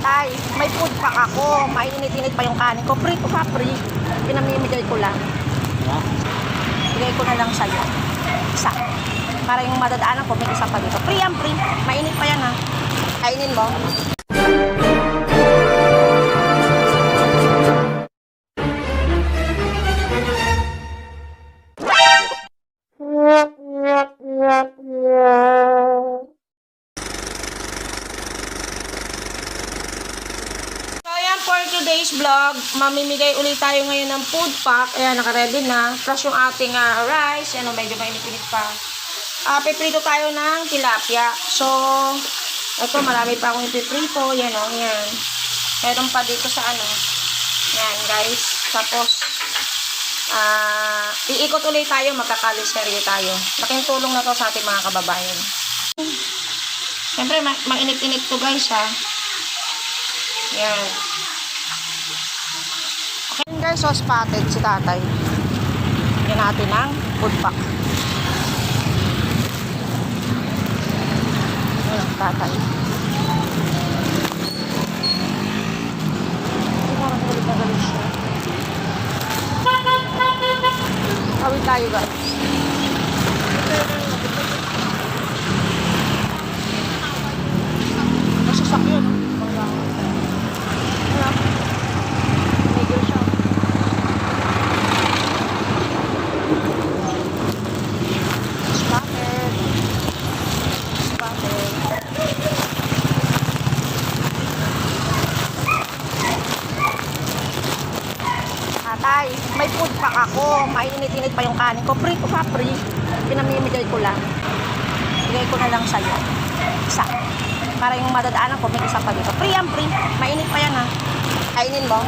Tay, may food pack ako. Mainit-init pa yung kanin ko. Free to ka, free. Pinamimigay ko lang. Bigay ko na lang sa'yo. Isa. Para yung madadaanan ko, may isa pa dito. Free yan, free. Mainit pa yan, ha. Kainin mo. For today's vlog, mamimigay ulit tayo ngayon ng food pack. Ayan, naka-ready na. Plus yung ating rice. Ayan, medyo mainit-init pa. Piprito tayo ng tilapia. So, ito, marami pa akong ipiprito. Yan o, yan. Meron pa dito sa ano. Yan, guys. Tapos, iikot ulit tayo. Magkakaliserye tayo. Laking tulong na to sa ating mga kababayan. Siyempre, mainit-init to, guys, ha. Yan. Okay guys, so spotted si tatay. Yan natin ang food pack. Yan, tatay. Parang galit na galit siya. Kawin tayo guys. Nasusak yun. Tay, may food pack ako. Mainit-init pa yung kanin ko. Free to ka, free. Pinamimigay ko lang. Bigay ko na lang sa'yo. Isa. Para yung madadaanan ko, may isa pa dito. Free yan, free. Mainit pa yan, ha. Kainin mo.